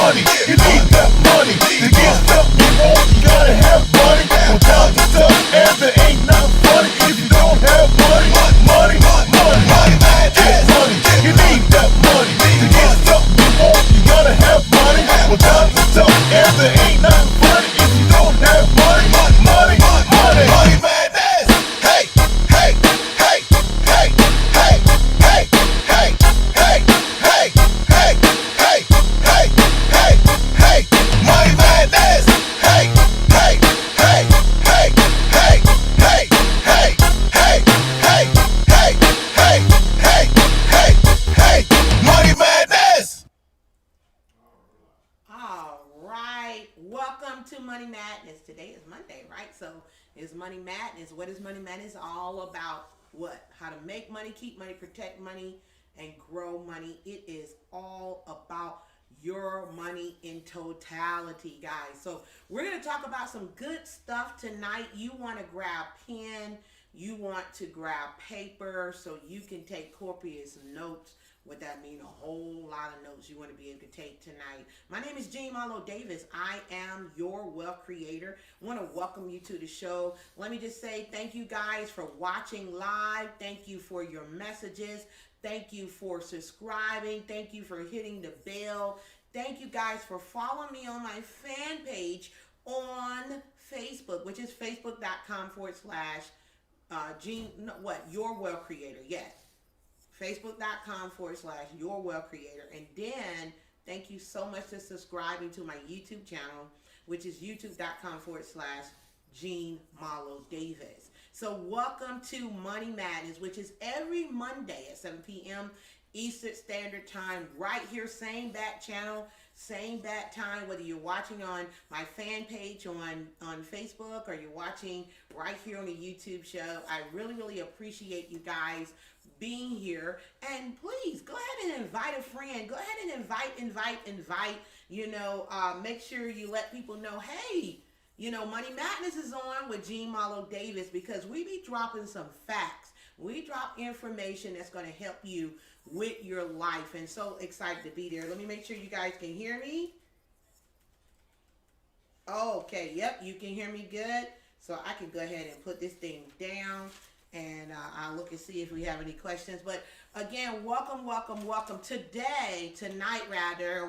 money. You need that money to get stuff you want. You gotta have money. Well, times are tough and there ain't nothing funny if you don't have money. Money, get money. You need that money to get stuff you want. You gotta have money. Well, times are tough and there ain't nothing funny if you don't have money. Money madness. Hey, hey, hey, hey, hey, hey, hey, hey, hey, hey, hey, hey, hey, hey, money madness. Hey, hey, hey, hey, hey, hey, hey, hey, hey, hey, hey, hey, hey, hey, money madness. All right, welcome to Money Madness. Today is Monday, right? So it's Money Madness. What is Money Madness all about? What? How to make money, keep money, protect money, and grow money. It is all about your money in totality, guys. So we're going to talk about some good stuff tonight. You want to grab pen, you want to grab paper so you can take copious notes. What that mean? A whole lot of notes you want to be able to take tonight. My name is Jean Marlo Davis. I am your wealth creator. I want to welcome you to the show. Let me just say thank you guys for watching live. Thank you for your messages. Thank you for subscribing. Thank you for hitting the bell. Thank you guys for following me on my fan page on Facebook, which is facebook.com/Jean, your wealth creator. Yes. Facebook.com/your wealth creator. And then thank you so much for subscribing to my YouTube channel, which is youtube.com/Jean Marlo Davis. So welcome to Money Madness, which is every Monday at 7 p.m. Eastern Standard Time, right here, same back channel, same back time, whether you're watching on my fan page on Facebook or you're watching right here on the YouTube show. I really, really appreciate you guys being here. And please go ahead and invite a friend. Go ahead and invite. Make sure you let people know, hey, Money Madness is on with Jean Marlo Davis, because we be dropping some facts. We drop information that's going to help you with your life. And so excited to be there. Let me make sure you guys can hear me. Okay, yep, you can hear me good. So I can go ahead and put this thing down. And I'll look and see if we have any questions. But again, welcome. Tonight,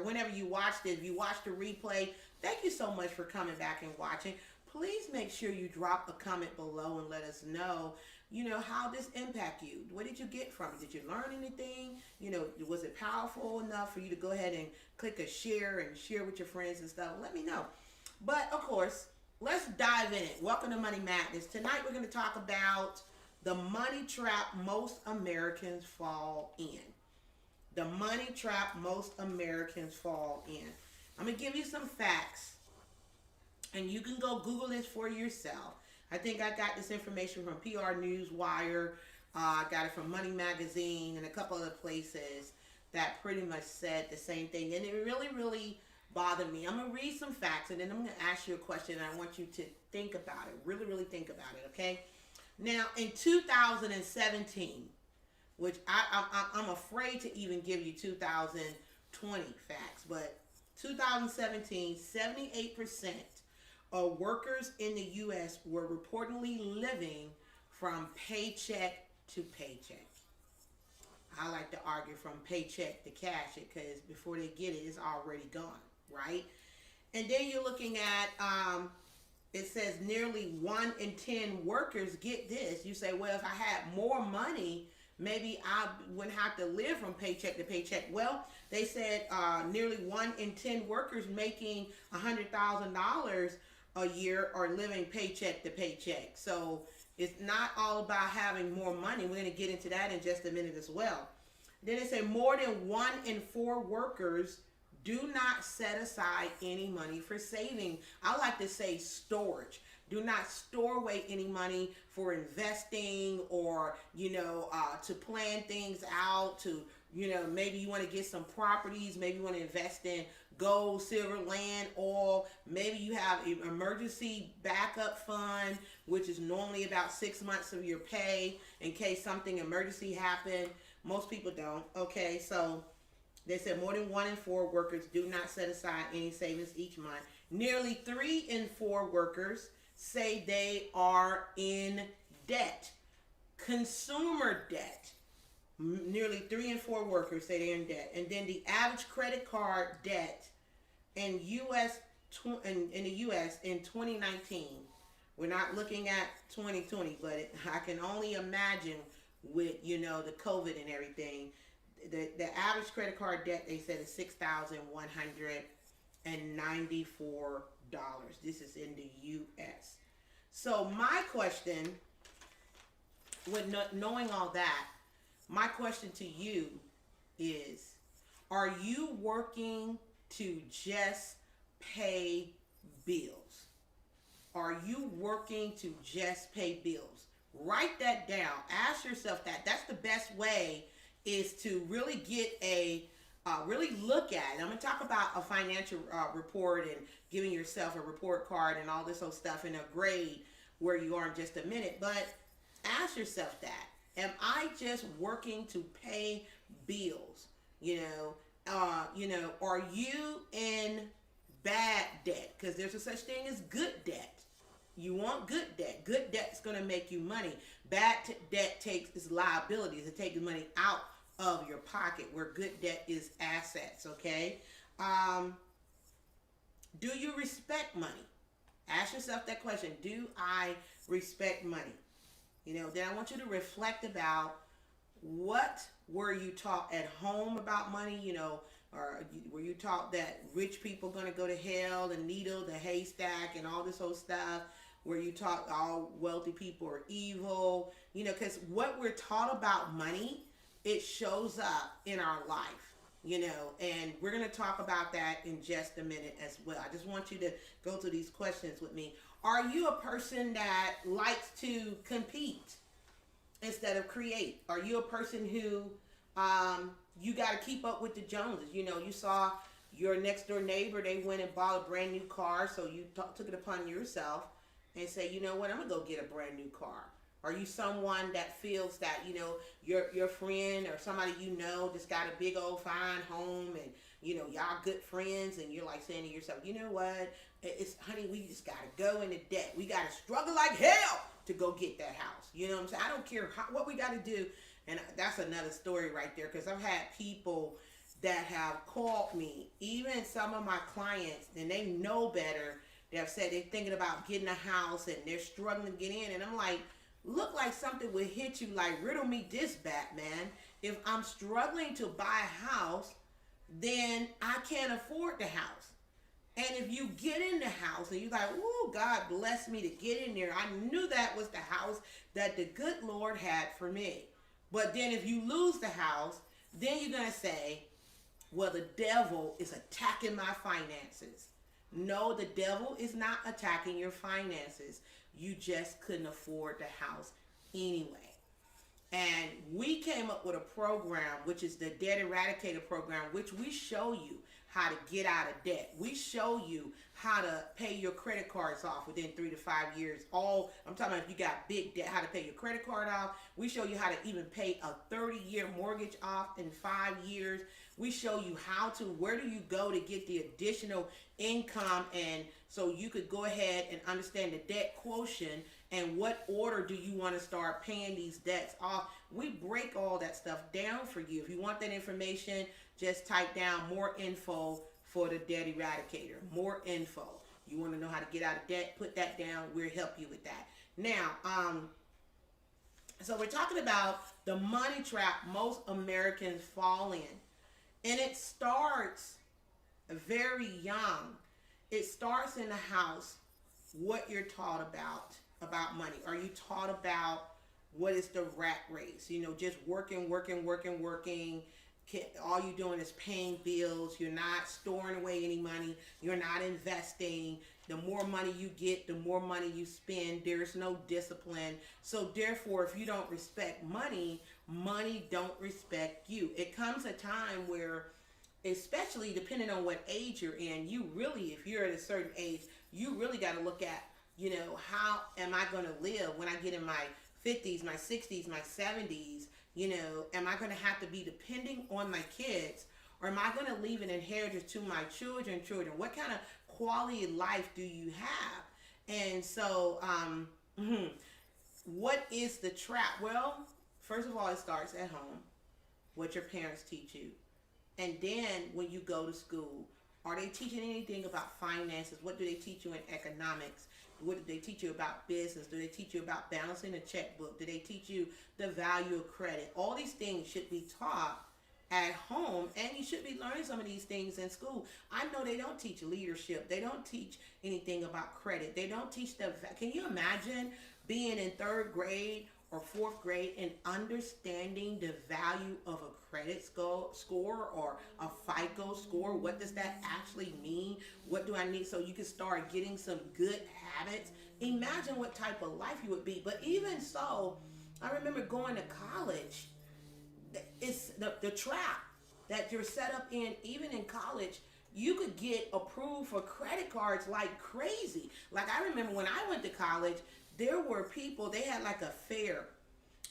whenever you watched it, if you watched the replay, thank you so much for coming back and watching. Please make sure you drop a comment below and let us know, how this impact you. What did you get from it? Did you learn anything? Was it powerful enough for you to go ahead and click a share and share with your friends and stuff? Let me know. But of course, let's dive in it. Welcome to Money Madness. Tonight we're going to talk about the money trap most Americans fall in. The money trap most Americans fall in. I'm going to give you some facts, and you can go Google this for yourself. I think I got this information from PR Newswire. I got it from Money Magazine and a couple other places that pretty much said the same thing. And it really, really bothered me. I'm going to read some facts, and then I'm going to ask you a question, and I want you to think about it. Really, really think about it, okay? Now, in 2017, which I'm afraid to even give you 2020 facts, but 2017, 78% of workers in the U.S. were reportedly living from paycheck to paycheck. I like to argue from paycheck to cash it, because before they get it, it's already gone, right? And then you're looking at... it says nearly 1 in 10 workers get this. You say, well, if I had more money, maybe I wouldn't have to live from paycheck to paycheck. Well, they said nearly 1 in 10 workers making $100,000 a year are living paycheck to paycheck. So it's not all about having more money. We're going to get into that in just a minute as well. Then it said more than 1 in 4 workers do not set aside any money for saving. I like to say storage. Do not store away any money for investing or, to plan things out, to, maybe you want to get some properties, maybe you want to invest in gold, silver, land, oil. Maybe you have an emergency backup fund, which is normally about 6 months of your pay in case something emergency happened. Most people don't. Okay, so They said more than 1 in 4 workers do not set aside any savings each month. Nearly 3 in 4 workers say they are in debt, consumer debt. Nearly 3 in 4 workers say they're in debt. And then the average credit card debt in in the U.S. in 2019. We're not looking at 2020, but I can only imagine with the COVID and everything. The average credit card debt, they said, is $6,194. This is in the U.S. So my question, with knowing all that, my question to you is, are you working to just pay bills? Are you working to just pay bills? Write that down. Ask yourself that. That's the best way, is to really get really look at it. I'm going to talk about a financial report and giving yourself a report card and all this old stuff and a grade where you are in just a minute. But ask yourself that. Am I just working to pay bills? Are you in bad debt? Because there's a such thing as good debt. You want good debt. Good debt's going to make you money. Bad debt takes its liabilities. It takes money out of your pocket, where good debt is assets, okay? Do you respect money? Ask yourself that question. Do I respect money? Then I want you to reflect about, what were you taught at home about money, or were you taught that rich people going to go to hell, the needle, the haystack, and all this old stuff? Were you taught all wealthy people are evil? Because what we're taught about money, it shows up in our life, and we're going to talk about that in just a minute as well. I just want you to go through these questions with me. Are you a person that likes to compete instead of create? Are you a person who you got to keep up with the Joneses? You saw your next door neighbor, they went and bought a brand new car, so you took it upon yourself and say, you know what, I'm going to go get a brand new car. Are you someone that feels that, your friend or somebody just got a big old fine home and, y'all good friends, and you're like saying to yourself, you know what, honey, we just got to go into debt. We got to struggle like hell to go get that house. You know what I'm saying? I don't care what we got to do. And that's another story right there, because I've had people that have called me, even some of my clients, and they know better. They have said they're thinking about getting a house and they're struggling to get in. And I'm like, look like something would hit you like, riddle me this, Batman. If I'm struggling to buy a house, then I can't afford the house. And if you get in the house and you're like, oh, God bless me to get in there, I knew that was the house that the good Lord had for me. But then if you lose the house, then you're going to say, well, the devil is attacking my finances. No, the devil is not attacking your finances. You just couldn't afford the house anyway. And we came up with a program, which is the Debt Eradicator program, which we show you how to get out of debt. We show you how to pay your credit cards off within 3 to 5 years. I'm talking about if you got big debt, how to pay your credit card off. We show you how to even pay a 30-year mortgage off in 5 years. We show you where do you go to get the additional income, and so you could go ahead and understand the debt quotient and what order do you want to start paying these debts off. We break all that stuff down for you. If you want that information, just type down more info for the Debt Eradicator. More info. You want to know how to get out of debt, put that down. We'll help you with that. Now, so we're talking about the money trap most Americans fall in. And it starts very young. It starts in the house, what you're taught about money. Are you taught about what is the rat race? Just working. All you're doing is paying bills. You're not storing away any money. You're not investing. The more money you get, the more money you spend. There's no discipline. So therefore, if you don't respect money, money don't respect you. It comes a time where, especially depending on what age you're in, if you're at a certain age, you really got to look at, how am I going to live when I get in my 50s, my 60s, my 70s? Am I going to have to be depending on my kids, Or am I going to leave an inheritance to my children? What kind of quality of life do you have? And so, what is the trap? Well, first of all, it starts at home, what your parents teach you. And then when you go to school, are they teaching anything about finances? What do they teach you in economics? What do they teach you about business? Do they teach you about balancing a checkbook? Do they teach you the value of credit? All these things should be taught at home, and you should be learning some of these things in school. I know they don't teach leadership. They don't teach anything about credit. They don't teach can you imagine being in third grade or fourth grade and understanding the value of a credit score or a FICO score? What does that actually mean? What do I need so you can start getting some good habits? Imagine what type of life you would be. But even so, I remember going to college. It's the trap that you're set up in. Even in college, you could get approved for credit cards like crazy. Like, I remember when I went to college, there were people, they had like a fair,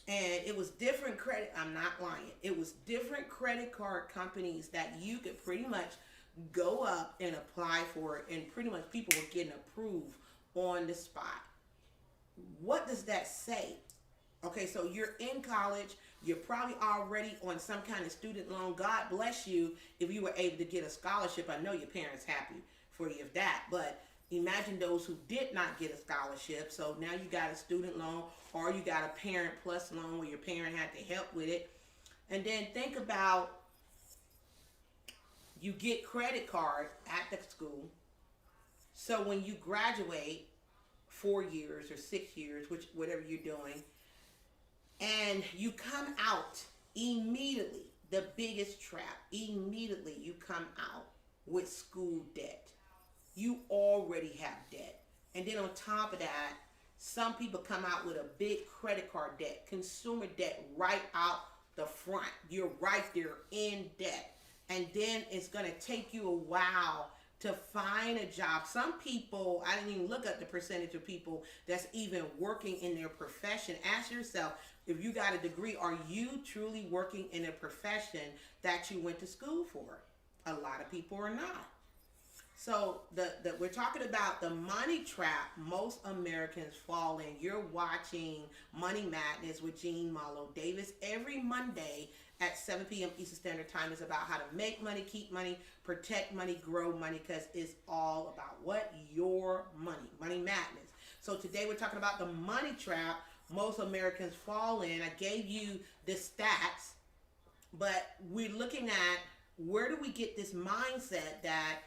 and it was different credit, I'm not lying, it was different credit card companies that you could pretty much go up and apply for it, and pretty much people were getting approved on the spot. What does that say? Okay, so you're in college, you're probably already on some kind of student loan. God bless you if you were able to get a scholarship. I know your parents happy for you of that, but imagine those who did not get a scholarship. So now you got a student loan, or you got a parent plus loan where your parent had to help with it. And then think about, you get credit cards at the school. So when you graduate 4 years or 6 years, whatever you're doing, and you come out immediately, the biggest trap, immediately you come out with school debt. You already have debt. And then on top of that, some people come out with a big credit card debt, consumer debt right out the front. You're right there in debt. And then it's going to take you a while to find a job. Some people, I didn't even look at the percentage of people that's even working in their profession. Ask yourself, if you got a degree, are you truly working in a profession that you went to school for? A lot of people are not. So we're talking about the money trap most Americans fall in. You're watching Money Madness with Gene Marlo Davis every Monday at 7 p.m. Eastern Standard Time. Is about how to make money, keep money, protect money, grow money, because it's all about what? Your money. Money Madness. So today we're talking about the money trap most Americans fall in. I gave you the stats, but we're looking at, where do we get this mindset that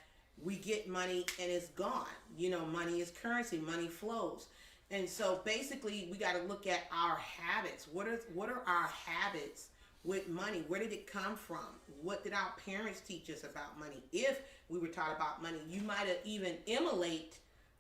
we get money and it's gone? You know, money is currency, money flows. And so basically we got to look at our habits. What are our habits with money? Where did it come from? What did our parents teach us about money? If we were taught about money, you might have even emulate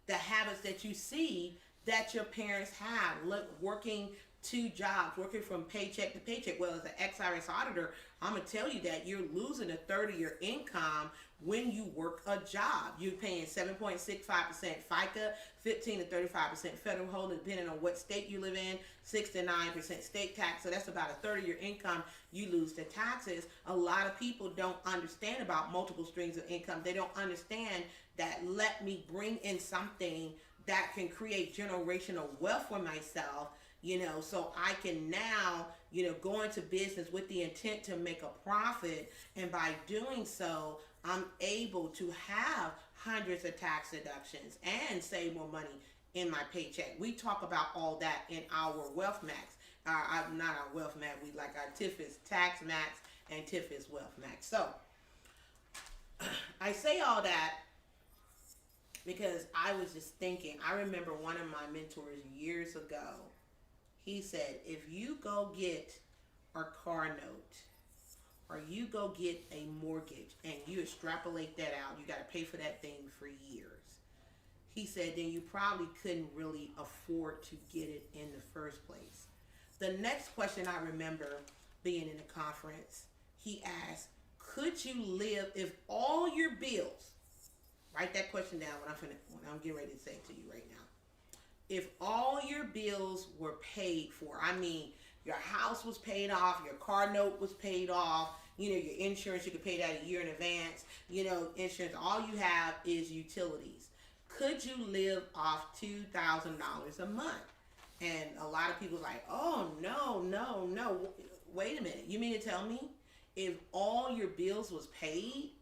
the habits that you see that your parents have. Look, working 2 jobs, working from paycheck to paycheck. Well, as an ex-IRS auditor, I'm going to tell you that you're losing a third of your income when you work a job. You're paying 7.65% FICA, 15 to 35% federal holding, depending on what state you live in, 6 to 9% state tax. So that's about a third of your income you lose to taxes. A lot of people don't understand about multiple streams of income. They don't understand that, let me bring in something that can create generational wealth for myself, you know, so I can now, you know, go into business with the intent to make a profit. And by doing so, I'm able to have hundreds of tax deductions and save more money in my paycheck. We talk about all that in our Wealth Max. Not our Wealth Max, we like our TIFIS Tax Max and TIFIS Wealth Max. So I say all that because I was just thinking, I remember one of my mentors years ago, he said, if you go get a car note or you go get a mortgage and you extrapolate that out, you got to pay for that thing for years. He said, then you probably couldn't really afford to get it in the first place. The next question I remember being in a conference, he asked, could you live if all your bills, write that question down when I'm getting ready to say it to you right now. If all your bills were paid for, I mean, your house was paid off, your car note was paid off, You know, your insurance, you can pay that a year in advance. You know, insurance, all you have is utilities. Could you live off $2,000 a month? And a lot of people are like, oh, no, no, no. Wait a minute. You mean to tell me if all your bills was paid,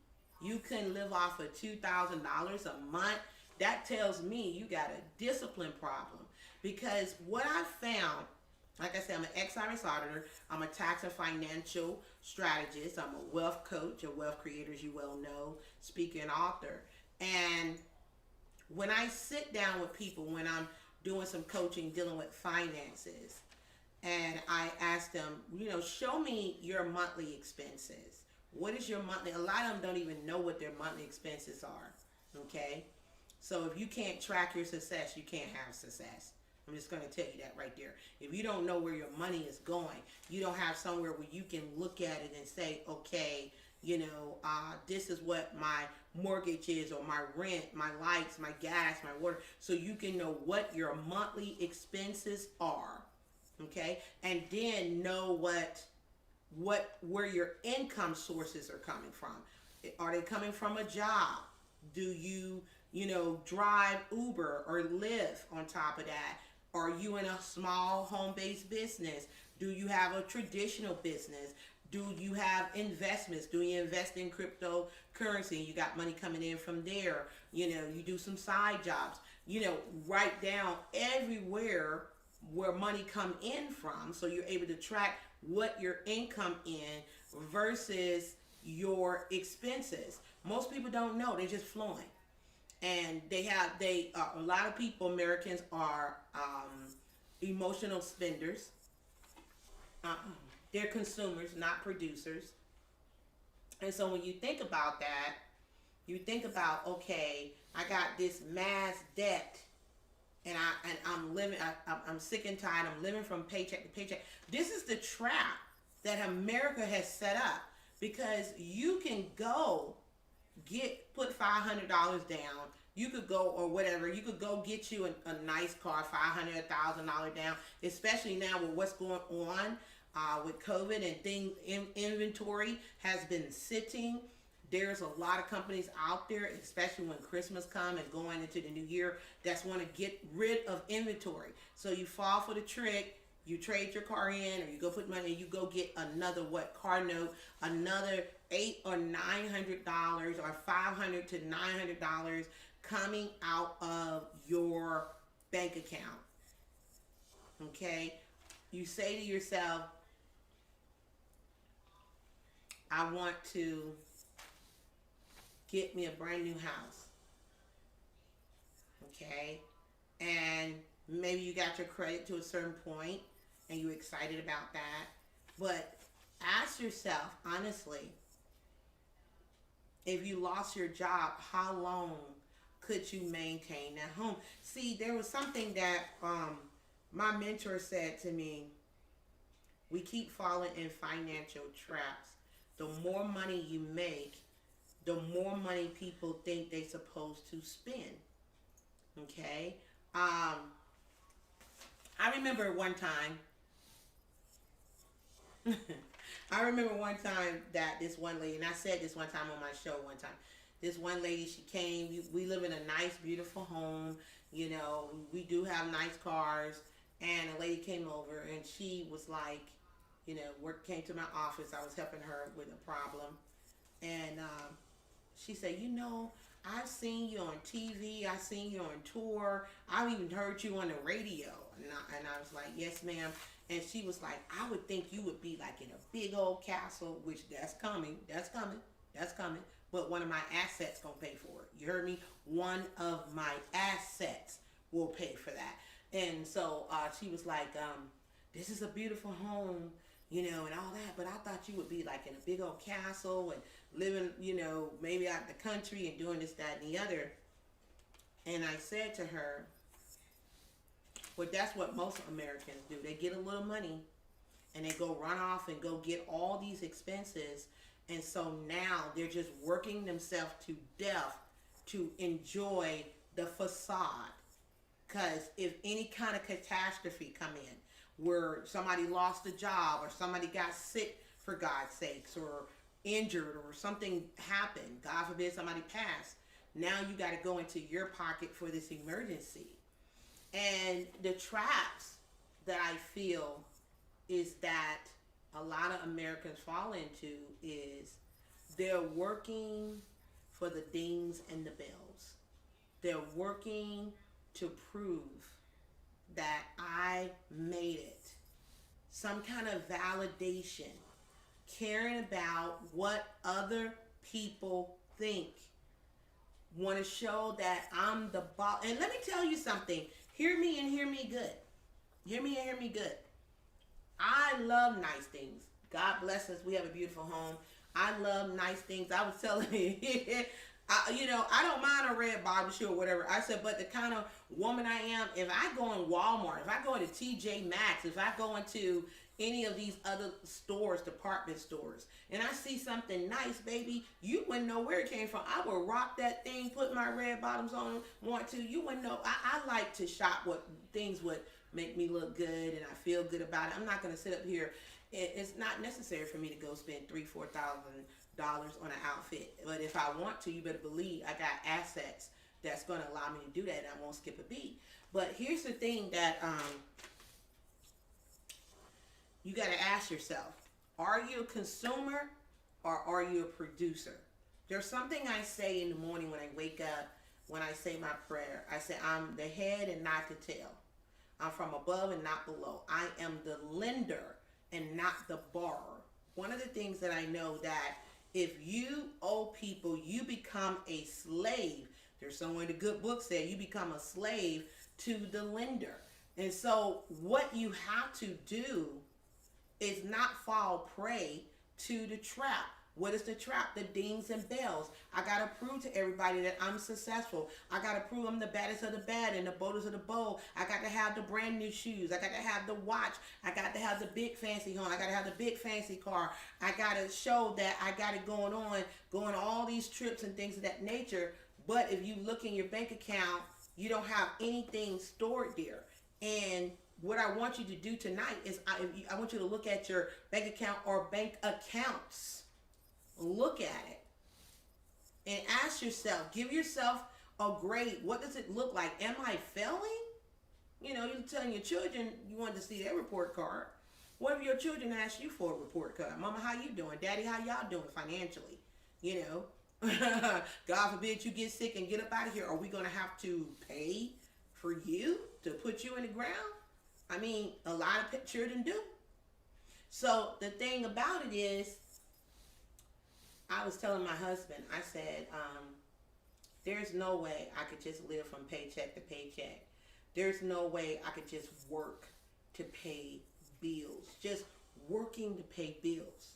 you can live off of $2,000 a month? That tells me you got a discipline problem. Because what I found, like I said, I'm an ex-IRS auditor. I'm a tax and financial strategist. I'm a wealth coach, a wealth creator, as you well know, speaker and author. And when I sit down with people, when I'm doing some coaching dealing with finances, and I ask them, you know, show me your monthly expenses. What is your monthly? A lot of them don't even know what their monthly expenses are. Okay? So if you can't track your success, you can't have success. I'm just going to tell you that right there. If you don't know where your money is going, you don't have somewhere where you can look at it and say, okay, you know, this is what my mortgage is, or my rent, my lights, my gas, my water, so you can know what your monthly expenses are, okay? And then know where your income sources are coming from. Are they coming from a job? Do you drive Uber or Lyft on top of that? Are you in a small home-based business? Do you have a traditional business? Do you have investments? Do you invest in cryptocurrency? You got money coming in from there. You know, you do some side jobs. You know, write down everywhere where money come in from, so you're able to track what your income in versus your expenses. Most people don't know. They're just flowing. And a lot of people, Americans, are emotional spenders. They're consumers, not producers. And so when you think about that, you think about, okay, I got this mass debt, and I'm living. I'm sick and tired. I'm living from paycheck to paycheck. This is the trap that America has set up, because you can go put $500 down. You could go, or whatever, you could go get you a nice car, $500, $1,000 down, especially now with what's going on with COVID and inventory has been sitting. There's a lot of companies out there, especially when Christmas comes and going into the new year, that's want to get rid of inventory. So you fall for the trick. You trade your car in, or you go put money, and you go get another car note, another $800 or $900 or $500 to $900 coming out of your bank account. Okay, you say to yourself, I want to get me a brand new house. Okay, and maybe you got your credit to a certain point and you're excited about that. But ask yourself, honestly, if you lost your job, how long could you maintain that home? See, there was something that my mentor said to me. We keep falling in financial traps. The more money you make, the more money people think they're supposed to spend. Okay? I remember one time, that this one lady, and I said this one time on my show one time, this one lady, she came, we live in a nice, beautiful home, you know, we do have nice cars, and a lady came over, and she was like, you know, came to my office, I was helping her with a problem, and she said, you know, I've seen you on TV, I've seen you on tour, I've even heard you on the radio, and I was like, yes ma'am. And she was like, I would think you would be like in a big old castle, which that's coming, but one of my assets gonna pay for it. You heard me? One of my assets will pay for that. And so she was like, this is a beautiful home, you know, and all that, but I thought you would be like in a big old castle and living, you know, maybe out in the country and doing this, that, and the other. And I said to her, well, that's what most Americans do. They get a little money and they go run off and go get all these expenses. And so now they're just working themselves to death to enjoy the facade. Because if any kind of catastrophe come in, where somebody lost a job or somebody got sick, for God's sakes, or injured or something happened, God forbid somebody passed, now you got to go into your pocket for this emergency. And the traps that I feel is that a lot of Americans fall into is they're working for the dings and the bells. They're working to prove that I made it. Some kind of validation, caring about what other people think. Want to show that I'm the boss. And let me tell you something. Hear me and hear me good. Hear me and hear me good. I love nice things. God bless us. We have a beautiful home. I love nice things. I was telling you, I don't mind a red bottom shoe or whatever. I said, but the kind of woman I am, if I go in Walmart, if I go into TJ Maxx, if I go into any of these other stores, department stores, and I see something nice, baby, you wouldn't know where it came from. I would rock that thing, put my red bottoms on, want to. You wouldn't know. I like to shop what things would make me look good and I feel good about it. I'm not going to sit up here. It's not necessary for me to go spend $3,000-$4,000 on an outfit. But if I want to, you better believe I got assets that's going to allow me to do that, and I won't skip a beat. But here's the thing that you got to ask yourself. Are you a consumer or are you a producer? There's something I say in the morning when I wake up, when I say my prayer. I say, I'm the head and not the tail. I'm from above and not below. I am the lender and not the borrower. One of the things that I know that if you owe people, you become a slave. There's somewhere in the good book said you become a slave to the lender. And so what you have to do is not fall prey to the trap. What is the trap? The dings and bells. I got to prove to everybody that I'm successful. I got to prove I'm the baddest of the bad and the boldest of the bold. I got to have the brand new shoes. I got to have the watch. I got to have the big fancy home. I got to have the big fancy car. I got to show that I got it going all these trips and things of that nature. But if you look in your bank account, you don't have anything stored there. And what I want you to do tonight is I want you to look at your bank account or bank accounts. Look at it and ask yourself, give yourself a grade. What does it look like? Am I failing? You're telling your children you want to see their report card. What if your children ask you for a report card? Mama, how you doing? Daddy, how y'all doing financially? God forbid you get sick and get up out of here. Are we going to have to pay for you to put you in the ground? I mean, a lot of children do. So the thing about it is, I was telling my husband, I said, there's no way I could just live from paycheck to paycheck. There's no way I could just work to pay bills. Just working to pay bills.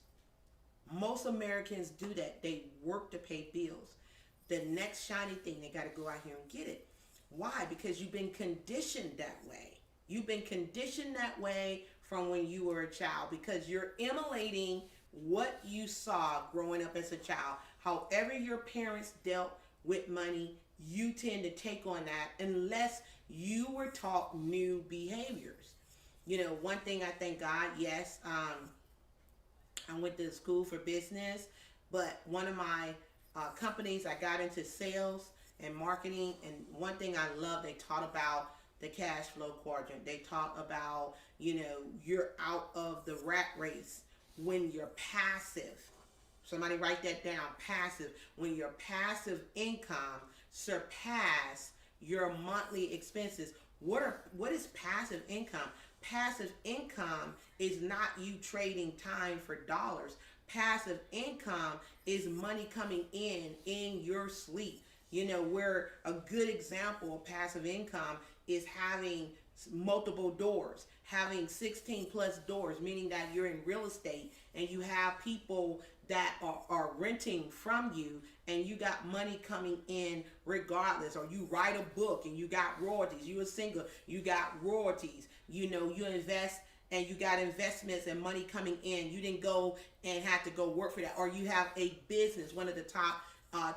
Most Americans do that. They work to pay bills. The next shiny thing, they got to go out here and get it. Why? Because you've been conditioned that way. You've been conditioned that way from when you were a child because you're emulating what you saw growing up as a child. However your parents dealt with money, you tend to take on that unless you were taught new behaviors. One thing I thank God, yes, I went to school for business, but one of my companies, I got into sales and marketing, and one thing I love, they taught about the cash flow quadrant. They taught about, you're out of the rat race when you're passive. Somebody write that down, passive. When your passive income surpass your monthly expenses. What is passive income? Passive income is not you trading time for dollars. Passive income is money coming in your sleep. Where a good example of passive income is having multiple doors, having 16 plus doors, meaning that you're in real estate and you have people that are renting from you and you got money coming in regardless, or you write a book and you got royalties. You a singer, you got royalties. You invest and you got investments and money coming in. You didn't go and have to go work for that. Or you have a business. One of the top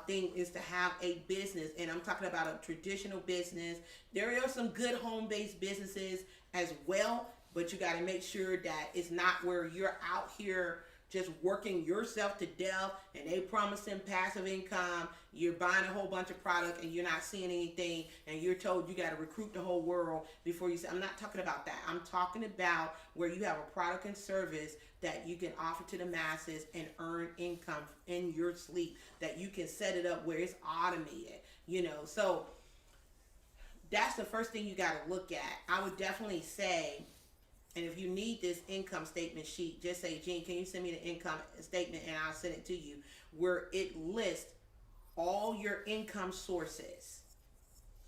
thing is to have a business, and I'm talking about a traditional business. There are some good home-based businesses as well, but you got to make sure that it's not where you're out here just working yourself to death, and they promising passive income. You're buying a whole bunch of product and you're not seeing anything, and you're told you got to recruit the whole world before you say. I'm not talking about that. I'm talking about where you have a product and service that you can offer to the masses and earn income in your sleep, that you can set it up where it's automated, so that's the first thing you got to look at. I would definitely say, and if you need this income statement sheet, just say, Gene, can you send me the income statement, and I'll send it to you, where it lists all your income sources.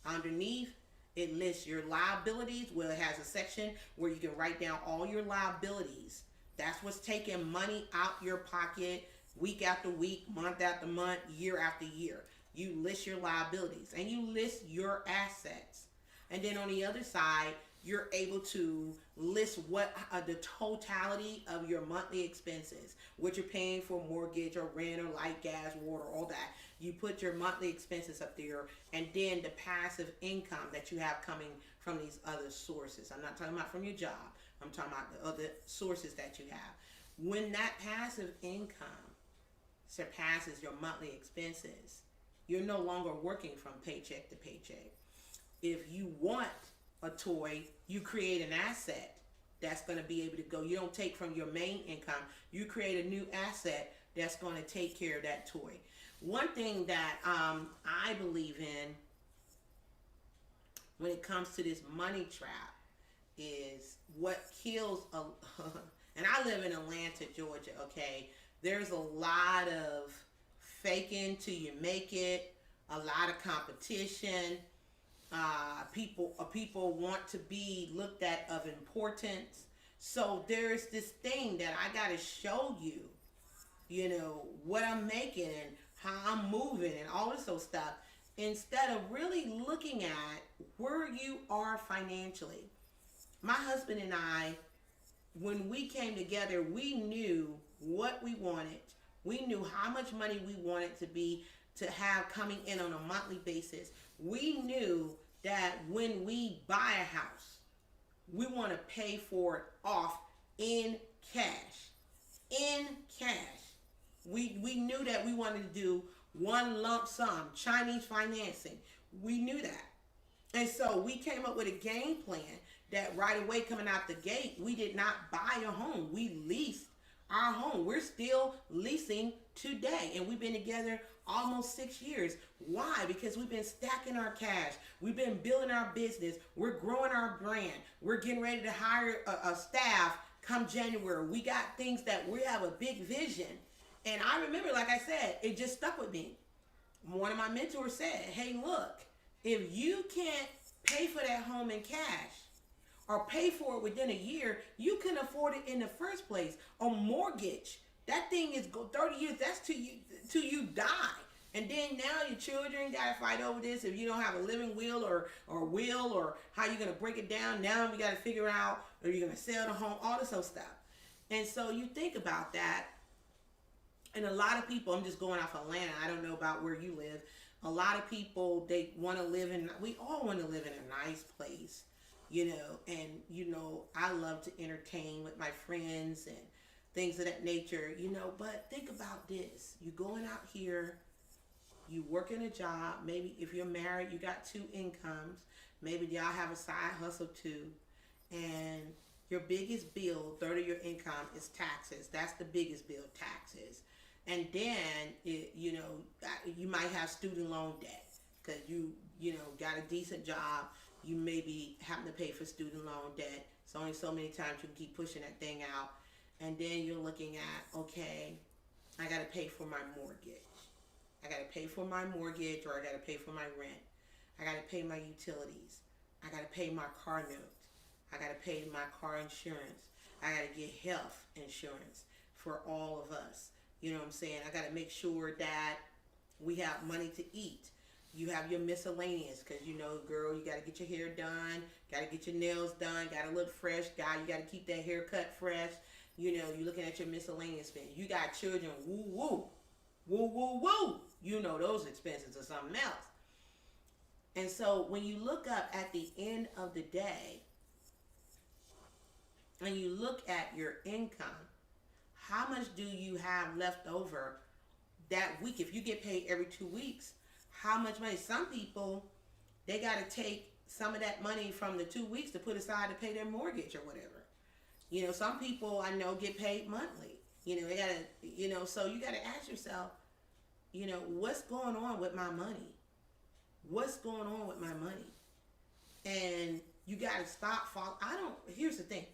Underneath, it lists your liabilities. Well, it has a section where you can write down all your liabilities. That's what's taking money out your pocket week after week, month after month, year after year. You list your liabilities and you list your assets. And then on the other side, you're able to list what the totality of your monthly expenses, what you're paying for mortgage or rent or light, gas, water, all that. You put your monthly expenses up there, and then the passive income that you have coming from these other sources. I'm not talking about from your job. I'm talking about the other sources that you have. When that passive income surpasses your monthly expenses, you're no longer working from paycheck to paycheck. If you want a toy, you create an asset that's going to be able to go. You don't take from your main income. You create a new asset that's going to take care of that toy. One thing that I believe in when it comes to this money trap is what kills and I live in Atlanta, Georgia, okay? There's a lot of faking till you make it, a lot of competition. People want to be looked at of importance. So there's this thing that I got to show you, what I'm making and how I'm moving and all this sort of stuff, instead of really looking at where you are financially. My husband and I, when we came together, we knew what we wanted. We knew how much money we wanted to have coming in on a monthly basis. We knew that when we buy a house, we want to pay for it off in cash. In cash. We knew that we wanted to do one lump sum, Chinese financing. We knew that. And so we came up with a game plan that right away coming out the gate, we did not buy a home. We leased our home. We're still leasing today. And we've been together almost 6 years. Why? Because we've been stacking our cash. We've been building our business. We're growing our brand. We're getting ready to hire a staff come January. We got things that we have a big vision. And I remember, like I said, it just stuck with me. One of my mentors said, hey, look, if you can't pay for that home in cash or pay for it within a year, you can afford it in the first place. A mortgage, that thing is 30 years, that's till you die. And then now your children got to fight over this. If you don't have a living will or how you're going to break it down, now we got to figure out, are you going to sell the home, all this other stuff. And so you think about that. And a lot of people, I'm just going off Atlanta, I don't know about where you live. A lot of people, they want to live we all want to live in a nice place, and, I love to entertain with my friends and things of that nature, but think about this. You going out here, you working a job, maybe if you're married, you got 2 incomes, maybe y'all have a side hustle too, and your biggest bill, third of your income, is taxes. That's the biggest bill, taxes. And then, you might have student loan debt because you got a decent job. You maybe having to pay for student loan debt. It's only so many times you can keep pushing that thing out. And then you're looking at, okay, I got to pay for my mortgage. I got to pay for my mortgage, or I got to pay for my rent. I got to pay my utilities. I got to pay my car note. I got to pay my car insurance. I got to get health insurance for all of us. You know what I'm saying? I got to make sure that we have money to eat. You have your miscellaneous because, girl, you got to get your hair done, got to get your nails done, got to look fresh. Guy, you got to keep that haircut fresh. You're looking at your miscellaneous spend. You got children, woo, woo, woo, woo, woo. Those expenses are something else. And so when you look up at the end of the day and you look at your income, how much do you have left over that week? If you get paid every 2 weeks, how much money? Some people, they got to take some of that money from the 2 weeks to put aside to pay their mortgage or whatever. Some people I know get paid monthly. They got to, so you got to ask yourself, what's going on with my money? What's going on with my money? And you got to stop here's the thing.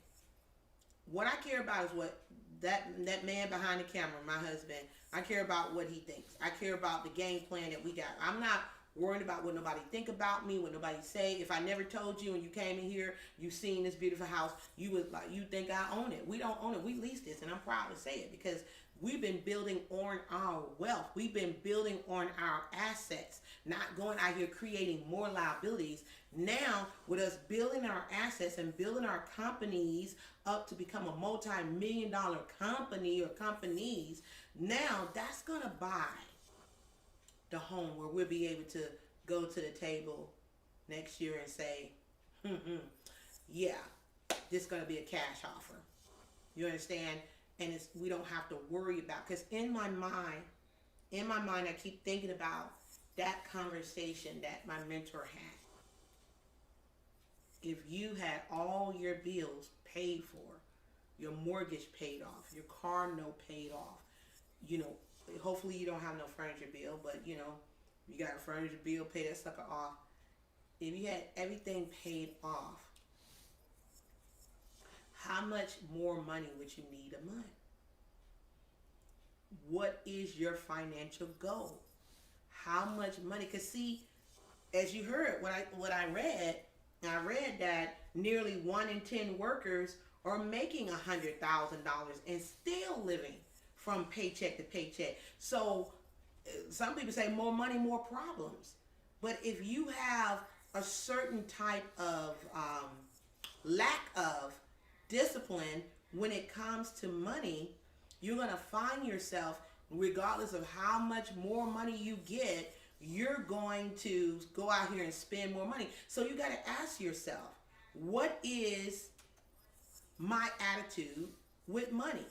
What I care about is what that man behind the camera, my husband, I care about what he thinks. I care about the game plan that we got. I'm not worried about what nobody think about me, what nobody say. If I never told you and you came in here, you seen this beautiful house, you think I own it. We don't own it. We lease this, and I'm proud to say it because we've been building on our wealth. We've been building on our assets, not going out here creating more liabilities. Now, with us building our assets and building our companies up to become a multi-million-dollar company or companies, now that's going to buy the home where we'll be able to go to the table next year and say, yeah, this is going to be a cash offer. You understand? And we don't have to worry about, because in my mind, I keep thinking about that conversation that my mentor had. If you had all your bills paid for, your mortgage paid off, your car note paid off, hopefully you don't have no furniture bill, but you got a furniture bill, pay that sucker off. If you had everything paid off, how much more money would you need a month? What is your financial goal? How much money? Because see, as you heard, what I read that nearly 1 in 10 workers are making $100,000 and still living from paycheck to paycheck. So some people say more money, more problems. But if you have a certain type of lack of discipline when it comes to money, you're going to find yourself, regardless of how much more money you get, you're going to go out here and spend more money. So you got to ask yourself, what is my attitude with money?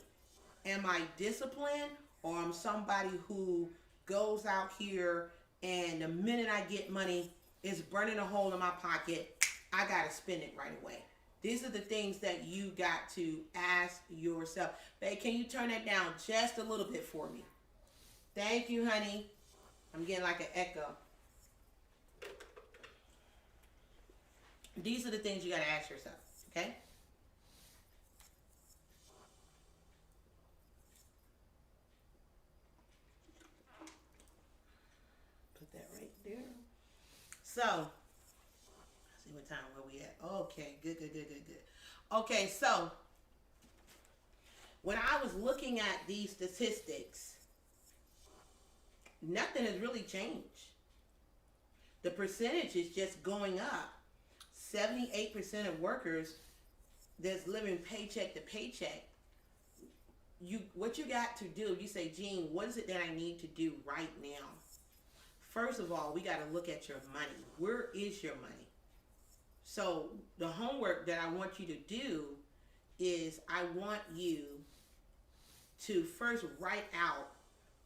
Am I disciplined, or am somebody who goes out here and the minute I get money, it's burning a hole in my pocket, I got to spend it right away? These are the things that you got to ask yourself. Babe, can you turn that down just a little bit for me? Thank you, honey. I'm getting like an echo. These are the things you got to ask yourself, okay? Put that right there. So, let's see what time where we at. Okay, good. Okay, so when I was looking at these statistics, nothing has really changed. The percentage is just going up. 78% of workers that's living paycheck to paycheck. What you got to do, you say, Jean, what is it that I need to do right now? First of all, we got to look at your money. Where is your money? So the homework that I want you to do is I want you to first write out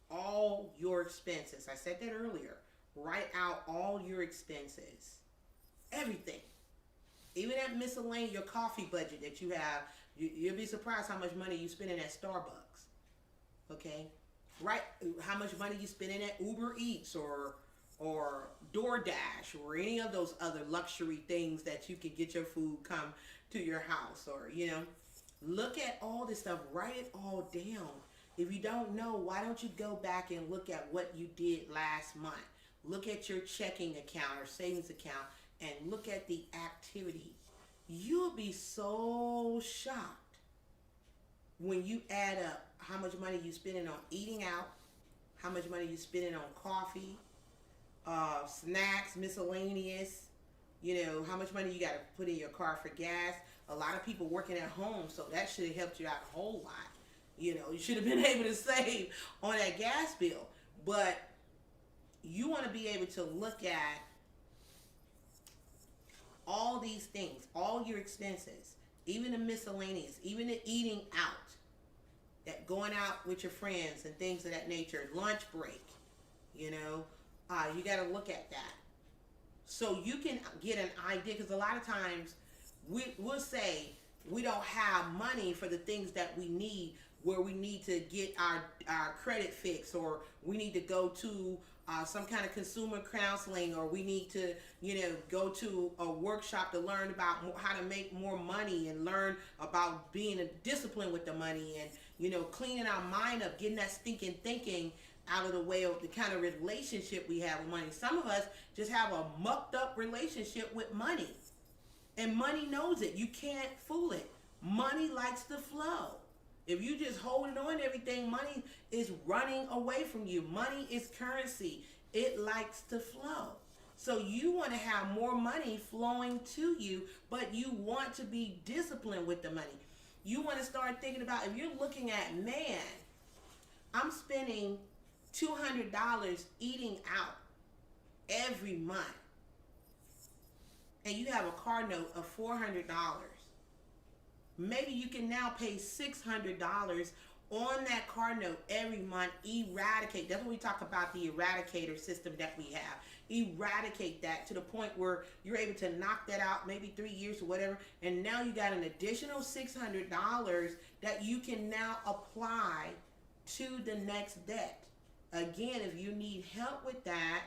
all your expenses. I said that earlier. Write out all your expenses. Everything. Even that miscellaneous, your coffee budget that you have, you'll be surprised how much money you spending at Starbucks. Okay? Right? How much money you spending at Uber Eats or DoorDash or any of those other luxury things that you can get your food come to your house, or look at all this stuff. Write it all down. If you don't know, why don't you go back and look at what you did last month? Look at your checking account or savings account and look at the activity. You'll be so shocked when you add up how much money you spending on eating out, how much money you spending on coffee, snacks, miscellaneous, how much money you got to put in your car for gas. A lot of people working at home, so that should have helped you out a whole lot. You should have been able to save on that gas bill. But you want to be able to look at all these things, all your expenses, even the miscellaneous, even the eating out. that going out with your friends and things of that nature, lunch break, you know, you got to look at that. So you can get an idea, because a lot of times we'll say we don't have money for the things that we need, where we need to get our credit fixed, or we need to go to some kind of consumer counseling, or we need to, go to a workshop to learn about how to make more money and learn about being a discipline with the money, and, cleaning our mind up, getting that stinking thinking out of the way of the kind of relationship we have with money. Some of us just have a mucked up relationship with money, and money knows it. You can't fool it. Money likes to flow. If you just holding on to everything, money is running away from you. Money is currency. It likes to flow. So you want to have more money flowing to you, but you want to be disciplined with the money. You want to start thinking about, if you're looking at, man, I'm spending $200 eating out every month, and you have a car note of $400. Maybe you can now pay $600 on that car note every month. Eradicate. That's when we talk about the eradicator system that we have. Eradicate that to the point where you're able to knock that out, maybe 3 years or whatever, and now you got an additional $600 that you can now apply to the next debt. Again, if you need help with that,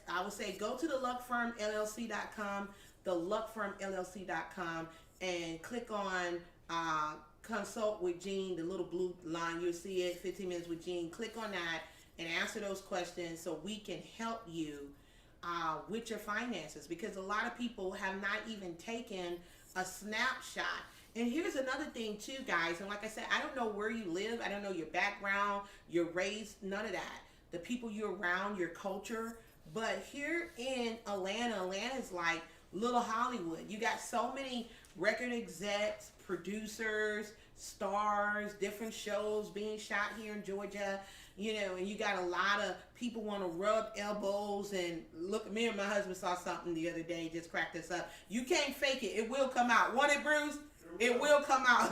I would say go to the luckfirmllc.com, theluckfirmllc.com, and click on consult with Jean, the little blue line. You'll see it, 15 minutes with Jean. Click on that and answer those questions so we can help you with your finances, because a lot of people have not even taken a snapshot. And here's another thing too, guys, and like I said, I don't know where you live, I don't know your background, your race, none of that, the people you're around, your culture, but here in Atlanta is like little Hollywood. You got so many record execs, producers, stars, different shows being shot here in Georgia, and you got a lot of people want to rub elbows and look. Me and my husband saw something the other day, just cracked us up. You can't fake it. It will come out. Want it, Bruce? It will come out.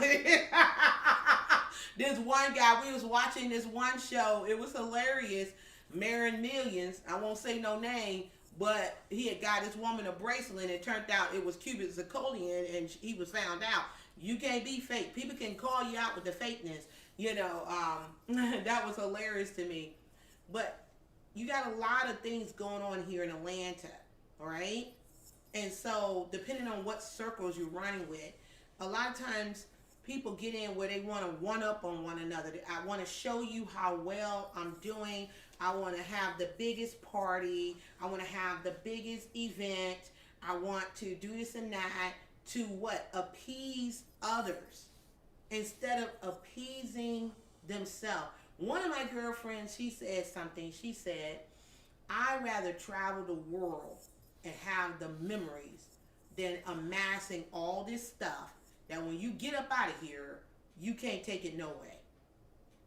This one guy, we was watching this one show. It was hilarious. Marin Millions. I won't say no name, but he had got this woman a bracelet, and it turned out it was Cuban zirconium, and he was found out. You can't be fake. People can call you out with the fakeness. That was hilarious to me. But you got a lot of things going on here in Atlanta, all right? And so depending on what circles you're running with, a lot of times people get in where they want to one up on one another. I want to show you how well I'm doing. I want to have the biggest party. I want to have the biggest event. I want to do this and that to what? Appease others instead of appeasing themselves. One of my girlfriends, she said something. She said, I'd rather travel the world and have the memories than amassing all this stuff that when you get up out of here, you can't take it no way.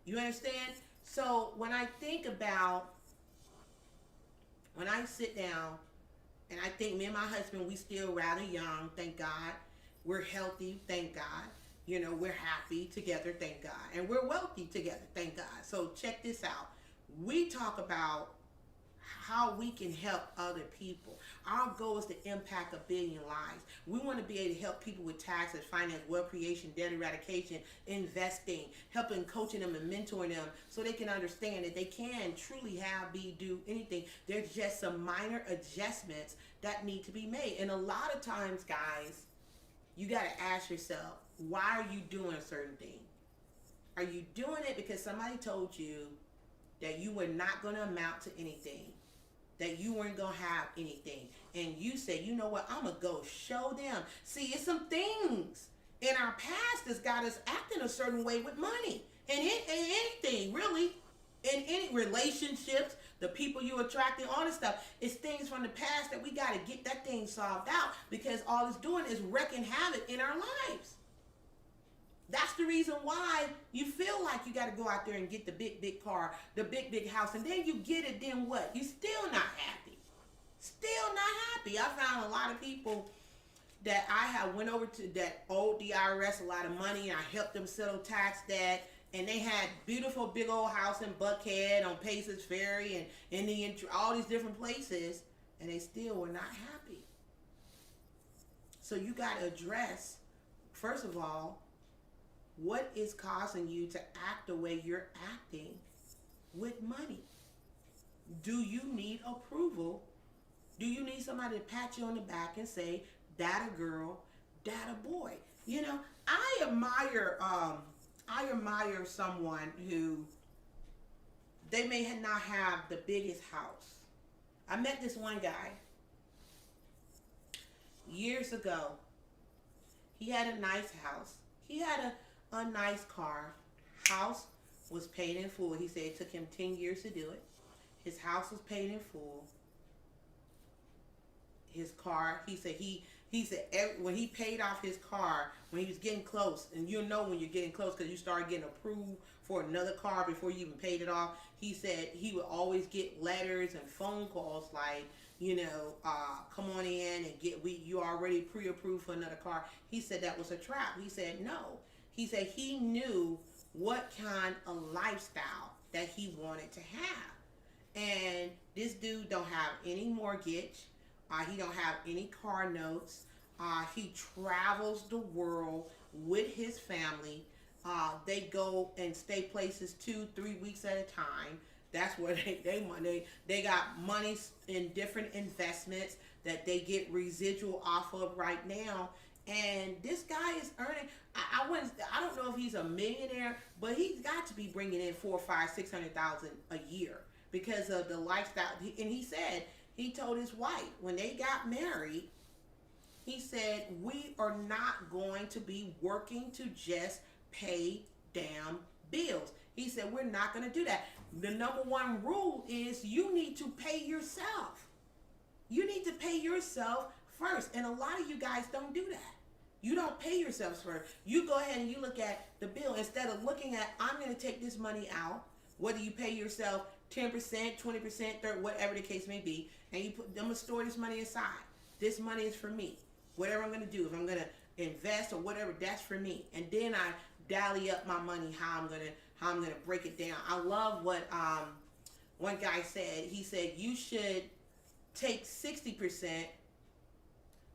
You understand? So when I think about, when I sit down and I think, me and my husband, we still rather young, thank God. We're healthy, thank God. We're happy together, thank God. And we're wealthy together, thank God. So check this out. We talk about how we can help other people. Our goal is to impact 1 billion lives. We want to be able to help people with taxes, finance, wealth creation, debt eradication, investing, helping, coaching them and mentoring them so they can understand that they can truly do anything. There's just some minor adjustments that need to be made. And a lot of times, guys, you got to ask yourself, why are you doing a certain thing? Are you doing it because somebody told you that you were not going to amount to anything, that you weren't going to have anything, and you said, you know what, I'm going to go show them? See, it's some things in our past that's got us acting a certain way with money, and in anything, really, in any relationships, the people you attracting, all this stuff. It's things from the past that we got to get that thing solved out, because all it's doing is wrecking havoc in our lives. That's the reason why you feel like you got to go out there and get the big car, the big house, and then you get it, then what? You still not happy. Still not happy. I found a lot of people that I have went over to that owed the IRS a lot of money, and I helped them settle tax debt, and they had beautiful big old house in Buckhead, on Paces Ferry, and Indian, all these different places, and they still were not happy. So you got to address, first of all, what is causing you to act the way you're acting with money? Do you need approval? Do you need somebody to pat you on the back and say, that a girl, that a boy? You know, I admire someone who, they may not have the biggest house. I met this one guy years ago. He had a nice house. He had a nice car. House was paid in full. He said it took him 10 years to do it. His house was paid in full. His car, he said when he paid off his car, when he was getting close, and you know when you're getting close because you start getting approved for another car before you even paid it off. He said he would always get letters and phone calls like, come on in and you already pre-approved for another car. He said that was a trap. He said no. He said he knew what kind of lifestyle that he wanted to have. And this dude don't have any mortgage. He don't have any car notes. He travels the world with his family. They go and stay places 2-3 weeks at a time. That's where they got money in different investments that they get residual off of right now. And this guy is earning. I don't know if he's a millionaire, but he's got to be bringing in $400,000, $500,000, $600,000 a year because of the lifestyle. And he said, he told his wife when they got married, he said, we are not going to be working to just pay damn bills. He said, we're not going to do that. The number one rule is you need to pay yourself. You need to pay yourself first. And a lot of you guys don't do that. You don't pay yourselves first. You go ahead and you look at the bill instead of looking at, I'm going to take this money out, whether you pay yourself 10%, 20%, 30%, whatever the case may be, and I'm going to store this money aside. This money is for me. Whatever I'm going to do, if I'm going to invest or whatever, that's for me. And then I dally up my money, how I'm going to break it down. I love what one guy said. He said you should take 60%.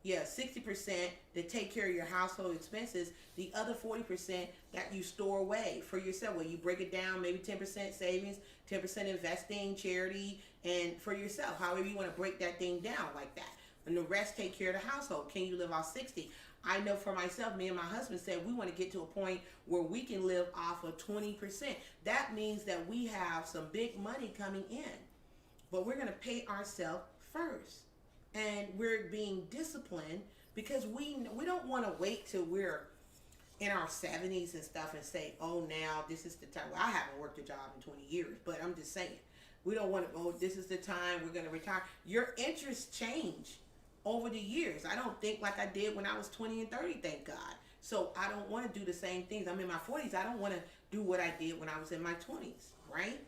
Yeah, 60% to take care of your household expenses. The other 40% that you store away for yourself. Well, you break it down, maybe 10% savings, 10% investing, charity, and for yourself. However you want to break that thing down like that. And the rest take care of the household. Can you live off 60? I know for myself, me and my husband said we want to get to a point where we can live off of 20%. That means that we have some big money coming in. But we're going to pay ourselves first. And we're being disciplined because we don't want to wait till we're in our 70s and stuff and say, oh, now this is the time. Well, I haven't worked a job in 20 years, but I'm just saying. We don't want to, oh, this is the time we're going to retire. Your interests change over the years. I don't think like I did when I was 20 and 30, thank God. So I don't want to do the same things. I'm in my 40s. I don't want to do what I did when I was in my 20s, right?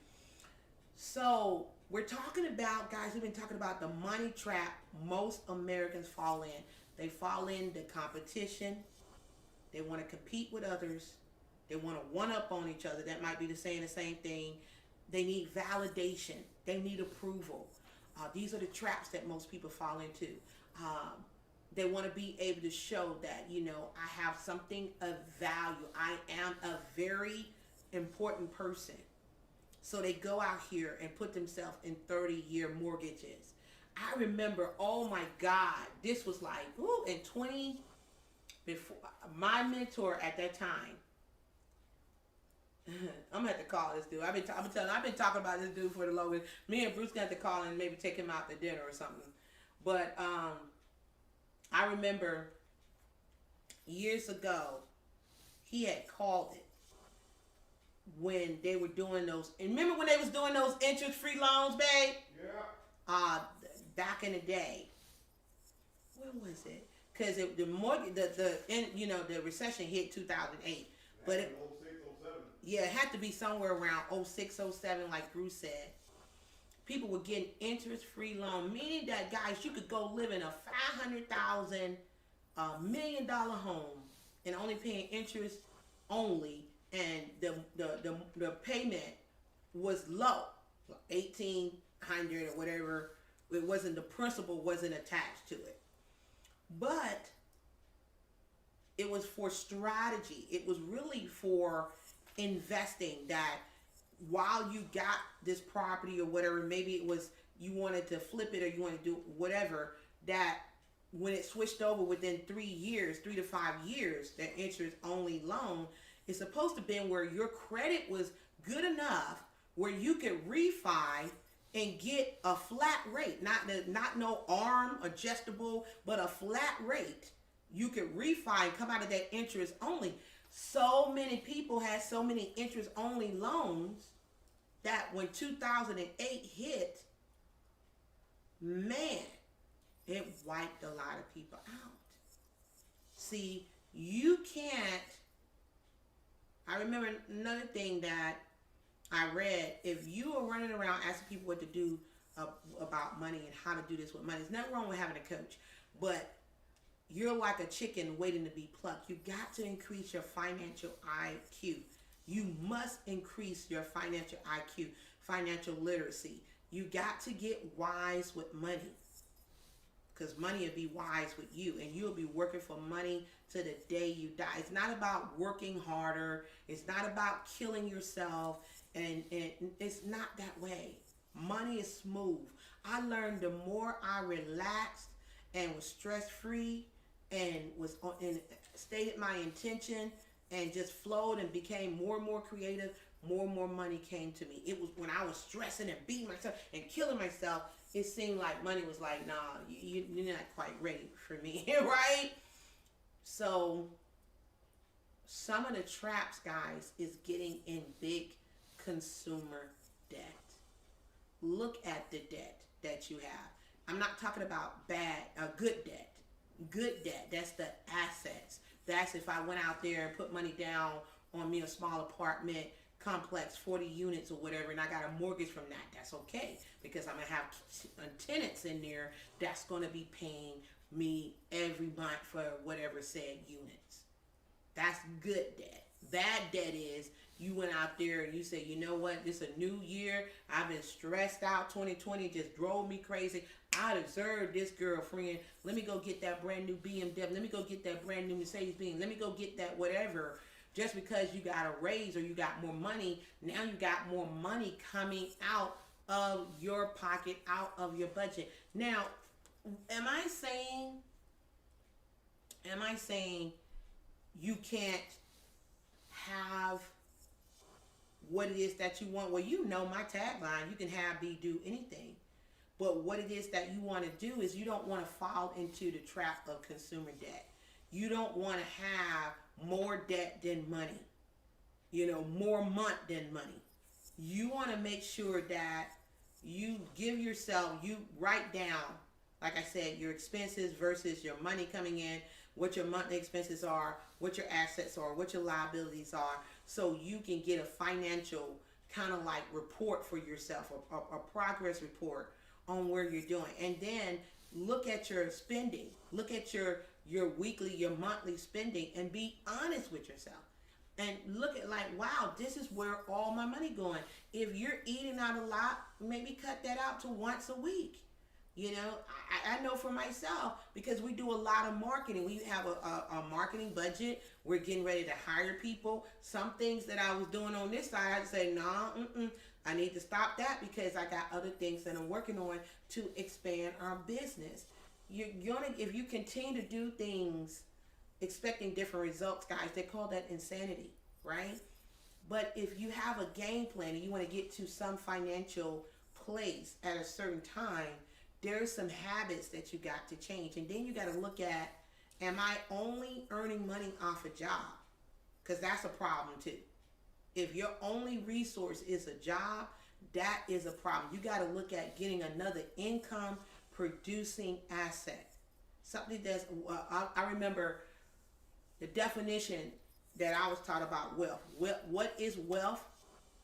So we're talking about, guys, we've been talking about the money trap most Americans fall in. They fall in the competition. They want to compete with others. They want to one-up on each other. That might be saying the same thing. They need validation. They need approval. These are the traps that most people fall into. They want to be able to show that, I have something of value. I am a very important person. So they go out here and put themselves in 30-year mortgages. I remember, oh my God, this was like, in 20, before my mentor at that time, I'm gonna have to call this dude. I've been talking about this dude for the longest. Me and Bruce got to call and maybe take him out to dinner or something. But I remember years ago, he had called it when they were doing those. And remember when they was doing those interest-free loans, babe? Yeah. Back in the day. When was it? Because the mortgage, the recession hit 2008. But it, 06, 07. Yeah, it had to be somewhere around 06, 07, like Bruce said. People were getting interest-free loan, meaning that, guys, you could go live in a $500,000, $1 million home and only paying interest only and the payment was low, 1,800 or whatever. It wasn't, the principal wasn't attached to it, but it was for strategy. It was really for investing, that while you got this property or whatever, maybe it was you wanted to flip it or you want to do whatever, that when it switched over within 3 years, 3 to 5 years, that interest only loan is supposed to be where your credit was good enough where you could refi and get a flat rate, not no arm adjustable, but a flat rate. You could refi and come out of that interest only. So many people had so many interest only loans that when 2008 hit, man, it wiped a lot of people out. See, you can't. I remember another thing that I read. If you are running around asking people what to do about money and how to do this with money, there's nothing wrong with having a coach, but you're like a chicken waiting to be plucked. You got to increase your financial IQ. You must increase your financial IQ, financial literacy. You got to get wise with money, because money will be wise with you, and you'll be working for money to the day you die. It's not about working harder. It's not about killing yourself, and it's not that way. Money is smooth. I learned the more I relaxed and was stress-free and was on, and stated my intention and just flowed and became more and more creative, more and more money came to me. It was when I was stressing and beating myself and killing myself, it seemed like money was like, nah, you're not quite ready for me, right? So some of the traps, guys, is getting in big consumer debt. Look at the debt that you have. I'm not talking about good debt. Good debt, that's the assets. That's if I went out there and put money down on me a small apartment complex, 40 units or whatever, and I got a mortgage from that, that's okay, because I'm going to have tenants in there that's going to be paying me every month for whatever said units. That's good debt. Bad debt is you went out there and you said, you know what, this is a new year, I've been stressed out, 2020 just drove me crazy, I deserve this, girlfriend, let me go get that brand new BMW, let me go get that brand new Mercedes-Benz, let me go get that whatever. Just because you got a raise or you got more money, now you got more money coming out of your pocket, out of your budget. Now, am I saying you can't have what it is that you want? Well, you know my tagline, you can have, be, do anything. But what it is that you want to do is you don't want to fall into the trap of consumer debt. You don't want to have more debt than money, more month than money. You want to make sure that you give yourself, you write down, like I said, your expenses versus your money coming in, what your monthly expenses are, what your assets are, what your liabilities are, so you can get a financial kind of like report for yourself, a progress report on where you're doing. And then look at your spending, look at your weekly, your monthly spending, and be honest with yourself. And look at like, wow, this is where all my money going. If you're eating out a lot, maybe cut that out to once a week. I know for myself, because we do a lot of marketing. We have a marketing budget. We're getting ready to hire people. Some things that I was doing on this side, I'd say, no, I need to stop that because I got other things that I'm working on to expand our business. If you continue to do things expecting different results, guys, they call that insanity, right? But if you have a game plan and you want to get to some financial place at a certain time, there's some habits that you got to change. And then you got to look at, am I only earning money off a job? Because that's a problem too. If your only resource is a job, that is a problem. You got to look at getting another income producing asset. Something that's, I remember the definition that I was taught about wealth. What is wealth?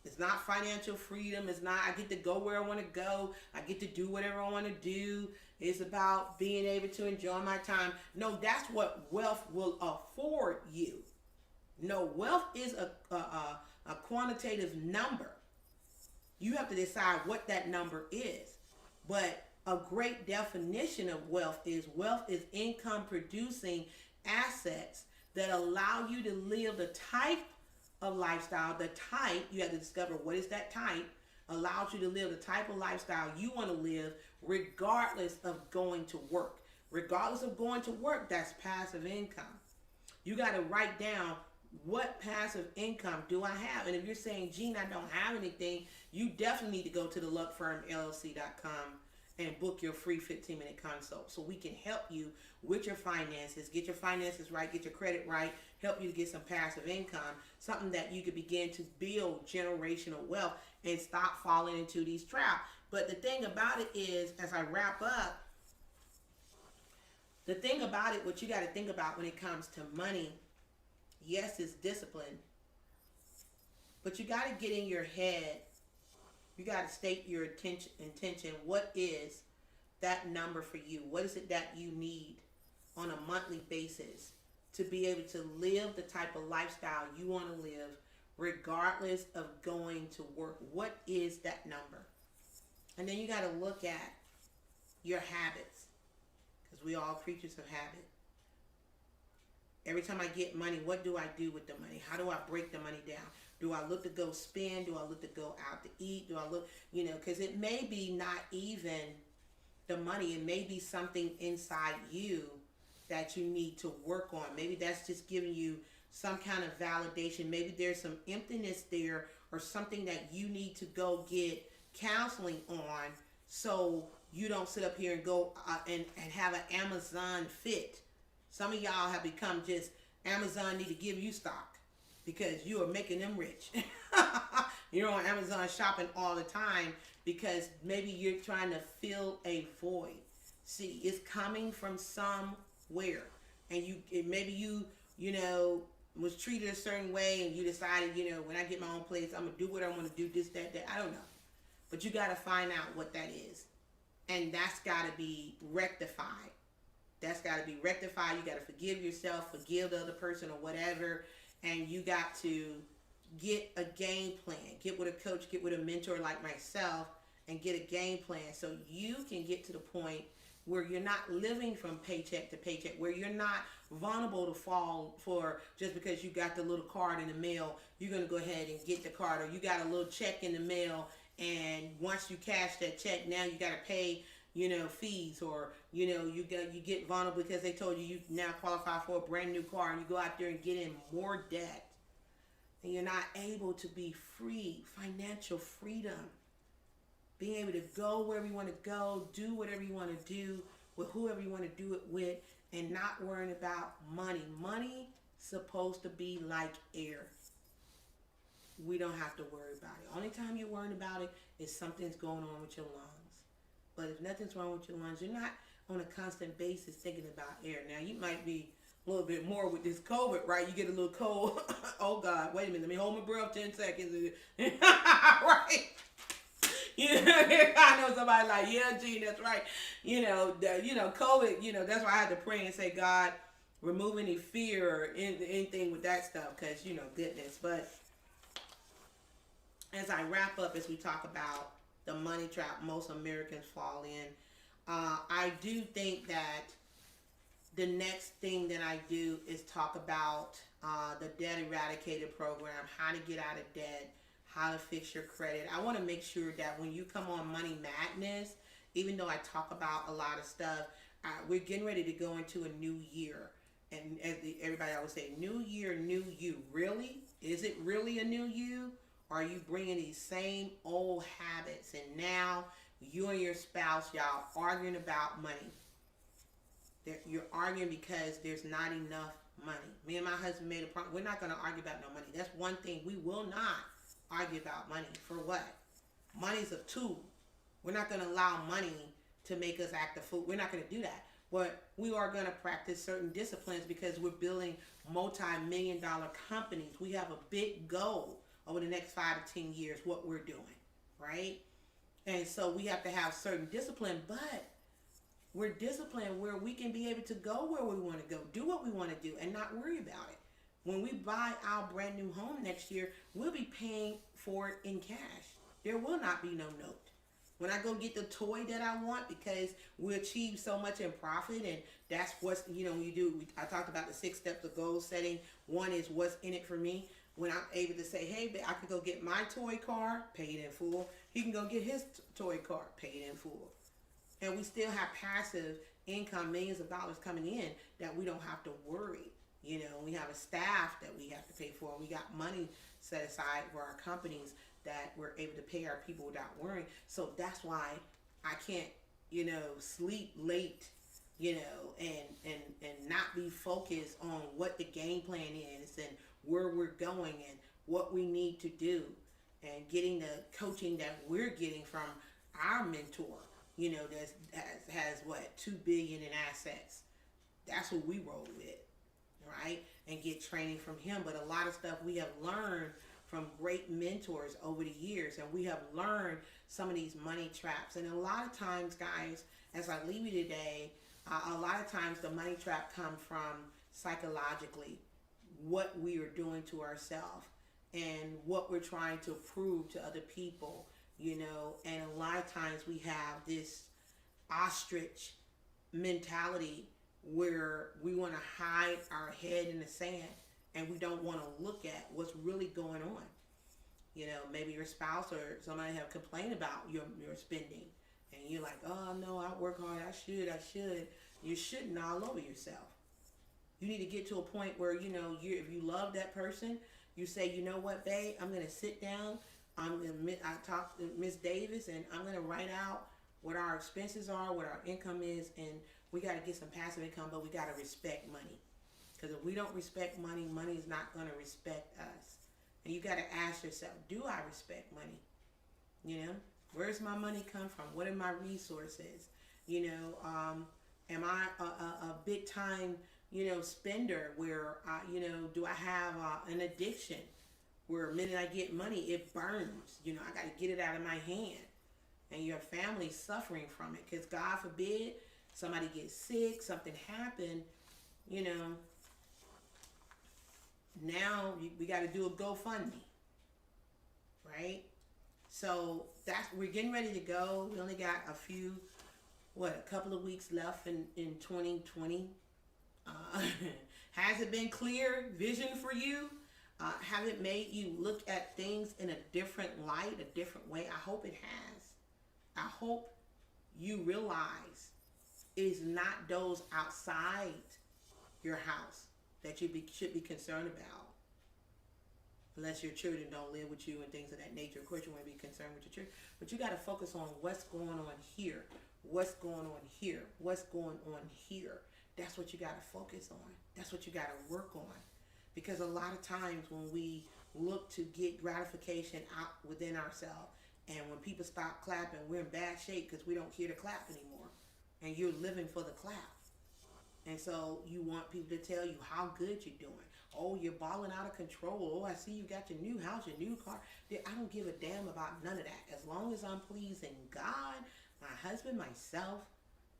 It's not financial freedom. It's not, I get to go where I want to go. I get to do whatever I want to do. It's about being able to enjoy my time. No, that's what wealth will afford you. No, wealth is a quantitative number. You have to decide what that number is. But a great definition of wealth is income producing assets that allow you to live the type of lifestyle, the type, you have to discover what is that type, allows you to live the type of lifestyle you want to live regardless of going to work. Regardless of going to work, that's passive income. You got to write down, what passive income do I have? And if you're saying, Gene, I don't have anything, you definitely need to go to the luckfirmllc.com and book your free 15-minute consult so we can help you with your finances, get your finances right, get your credit right, help you to get some passive income, something that you could begin to build generational wealth and stop falling into these traps. But the thing about it is, as I wrap up, the thing about it, what you got to think about when it comes to money, yes, it's discipline, but you got to get in your head, you got to state your intention. What is that number for you? What is it that you need on a monthly basis to be able to live the type of lifestyle you want to live regardless of going to work? What is that number? And then you got to look at your habits, because we all creatures of habit. Every time I get money, what do I do with the money? How do I break the money down? Do I look to go spend? Do I look to go out to eat? Do I look, because it may be not even the money. It may be something inside you that you need to work on. Maybe that's just giving you some kind of validation. Maybe there's some emptiness there or something that you need to go get counseling on, so you don't sit up here and go and have an Amazon fit. Some of y'all have become just, Amazon need to give you stock because you are making them rich. You're on Amazon shopping all the time because maybe you're trying to fill a void. See, it's coming from somewhere, and maybe you was treated a certain way, and you decided, when I get my own place, I'm gonna do what I want to do, this, that. I don't know, but you got to find out what that is, and that's got to be rectified. That's got to be rectified. You got to forgive yourself, forgive the other person or whatever. And you got to get a game plan. Get with a coach, get with a mentor like myself, and get a game plan so you can get to the point where you're not living from paycheck to paycheck, where you're not vulnerable to fall for just because you got the little card in the mail, you're going to go ahead and get the card, or you got a little check in the mail, and once you cash that check, now you got to pay fees, or you get vulnerable because they told you now qualify for a brand new car, and you go out there and get in more debt, and you're not able to be free. Financial freedom, being able to go wherever you want to go, do whatever you want to do with whoever you want to do it with, and not worrying about money. Money supposed to be like air. We don't have to worry about it. Only time you're worrying about it is something's going on with your lungs. But if nothing's wrong with your lungs, you're not on a constant basis thinking about air. Now, you might be a little bit more with this COVID, right? You get a little cold. Oh, God, wait a minute. Let me hold my breath 10 seconds. Right? I know somebody like, yeah, Gene, that's right. COVID, that's why I had to pray and say, God, remove any fear or anything with that stuff, because, goodness. But as I wrap up, as we talk about the money trap most Americans fall in, I do think that the next thing that I do is talk about the debt eradicator program, how to get out of debt, how to fix your credit. I want to make sure that when you come on Money Madness, even though I talk about a lot of stuff, we're getting ready to go into a new year. And as everybody always say, new year, new you. Really? Is it really a new you? Or are you bringing these same old habits, and now you and your spouse, y'all arguing about money? You're arguing because there's not enough money. Me and my husband made a promise. We're not going to argue about no money. That's one thing. We will not argue about money. For what? Money's a tool. We're not going to allow money to make us act a fool. We're not going to do that. But we are going to practice certain disciplines because we're building multi-million-dollar companies. We have a big goal over the next 5 to 10 years, what we're doing, right? And so we have to have certain discipline, but we're disciplined where we can be able to go where we want to go, do what we want to do, and not worry about it. When we buy our brand new home next year, we'll be paying for it in cash. There will not be no note. When I go get the toy that I want because we achieve so much in profit, and that's what's, when you do, I talked about the 6 steps of goal setting. One is what's in it for me. When I'm able to say, hey, I could go get my toy car, paid in full. He can go get his toy car, paid in full. And we still have passive income, millions of dollars coming in that we don't have to worry. We have a staff that we have to pay for. We got money set aside for our companies that we're able to pay our people without worrying. So that's why I can't, sleep late, and not be focused on what the game plan is and where we're going and what we need to do, and getting the coaching that we're getting from our mentor, that has what, $2 billion in assets. That's what we roll with, right? And get training from him. But a lot of stuff we have learned from great mentors over the years, and we have learned some of these money traps. And a lot of times, guys, as I leave you today, a lot of times the money trap comes from psychologically, what we are doing to ourselves and what we're trying to prove to other people, and a lot of times we have this ostrich mentality where we want to hide our head in the sand and we don't want to look at what's really going on. Maybe your spouse or somebody have complained about your spending, and you're like, oh no, I work hard, I should. You're shitting all over yourself. You need to get to a point where, if you love that person, you say, you know what, babe, I'm going to sit down, I talk to Miss Davis, and I'm going to write out what our expenses are, what our income is, and we got to get some passive income, but we got to respect money. Because if we don't respect money, money is not going to respect us. And you got to ask yourself, do I respect money? Where's my money come from? What are my resources? Am I a big time, spender where, do I have an addiction where the minute I get money, it burns? I got to get it out of my hand. And your family's suffering from it because God forbid somebody gets sick, something happened, now we got to do a GoFundMe, right? So we're getting ready to go. We only got a couple of weeks left in 2020. Has it been clear vision for you? Have it made you look at things in a different light, a different way? I hope it has. I hope you realize it's not those outside your house that you should be concerned about. Unless your children don't live with you and things of that nature. Of course, you want to be concerned with your children. But you got to focus on what's going on here. What's going on here? What's going on here? That's what you got to focus on. That's what you got to work on. Because a lot of times when we look to get gratification out within ourselves, and when people stop clapping, we're in bad shape because we don't hear the clap anymore. And you're living for the clap. And so you want people to tell you how good you're doing. Oh, you're balling out of control. Oh, I see you got your new house, your new car. I don't give a damn about none of that. As long as I'm pleasing God, my husband, myself,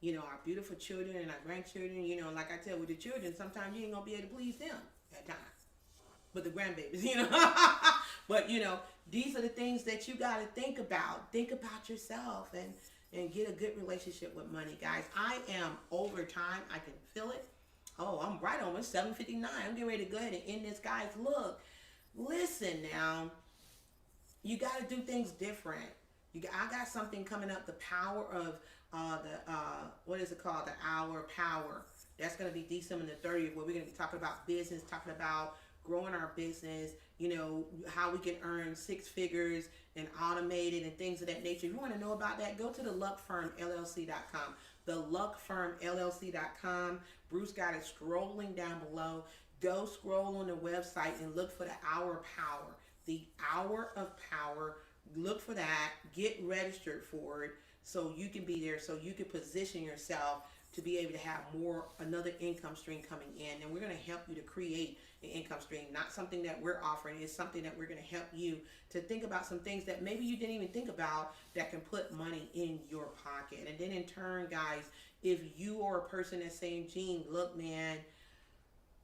our beautiful children and our grandchildren, like I tell with the children, sometimes you ain't going to be able to please them at times. But the grandbabies, But, these are the things that you got to think about. Think about yourself and get a good relationship with money, guys. I am over time. I can feel it. Oh, I'm right on. It's 7:59. I'm getting ready to go ahead and end this, guys. Look, listen now. You got to do things different. I got something coming up. The power of what is it called? The Hour Power. That's going to be December the 30th, where we're going to be talking about business, talking about growing our business, how we can earn 6 figures and automate it and things of that nature. If you want to know about that, go to the luckfirmllc.com. The luckfirmllc.com. Bruce got it scrolling down below. Go scroll on the website and look for the Hour Power. The Hour of Power. Look for that. Get registered for it so you can be there, so you can position yourself to be able to have another income stream coming in. And we're going to help you to create an income stream, not something that we're offering. It's something that we're going to help you to think about some things that maybe you didn't even think about that can put money in your pocket. And then in turn, guys, if you are a person that's saying, Gene, look, man,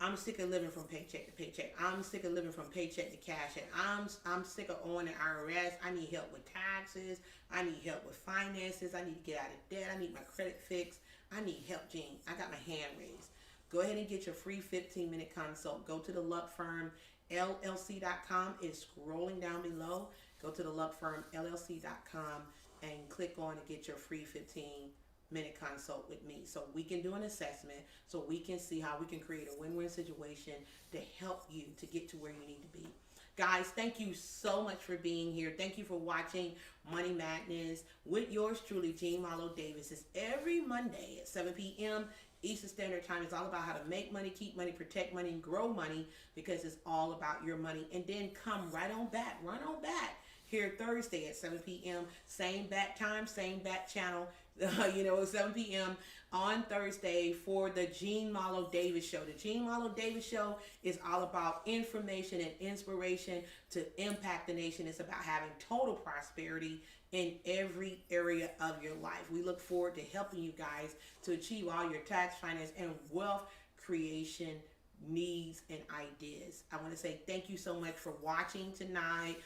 I'm sick of living from paycheck to paycheck. I'm sick of living from paycheck to cash. And I'm sick of owing the IRS. I need help with taxes. I need help with finances. I need to get out of debt. I need my credit fixed. I need help, Gene. I got my hand raised. Go ahead and get your free 15-minute consult. Go to the Luck Firm LLC.com. It's scrolling down below. Go to the Luck Firm LLC.com and click on and get your free 15-minute consult with me, so we can do an assessment, so we can see how we can create a win-win situation to help you to get to where you need to be. Guys, thank you so much for being here. Thank you for watching Money Madness with yours truly, Jean Marlo Davis. It's every Monday at 7 p.m. Eastern Standard Time. It's all about how to make money, keep money, protect money, and grow money, because it's all about your money. And then come right on back, run on back here Thursday at 7 p.m. Same bat time, same bat channel. 7 p.m. on Thursday for the Jean Marlo Davis Show. The Jean Marlo Davis Show is all about information and inspiration to impact the nation. It's about having total prosperity in every area of your life. We look forward to helping you guys to achieve all your tax, finance, and wealth creation needs and ideas. I want to say thank you so much for watching tonight.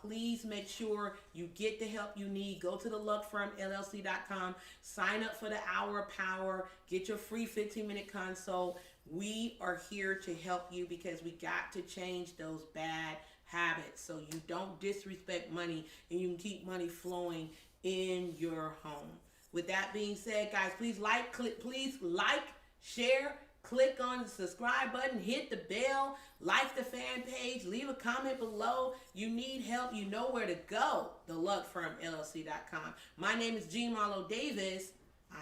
Please make sure you get the help you need. Go to the luckfirmllc.com, sign up for the Hour of Power, get your free 15-minute consult. We are here to help you, because we got to change those bad habits so you don't disrespect money and you can keep money flowing in your home. With that being said, guys, please like, share, click on the subscribe button, hit the bell, like the fan page, leave a comment below. You need help, you know where to go. TheLuckFirmLLC.com. My name is Jean Marlo Davis.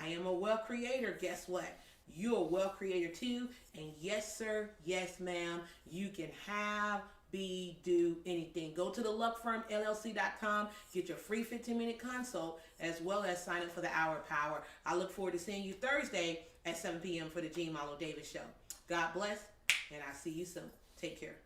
I am a wealth creator. Guess what? You're a wealth creator too. And yes, sir, yes, ma'am, you can have, be, do anything. Go to the luckfirmllc.com, get your free 15-minute consult, as well as sign up for the Hour of Power. I look forward to seeing you Thursday at 7 p.m. for the Jean Marlo Davis Show. God bless, and I'll see you soon. Take care.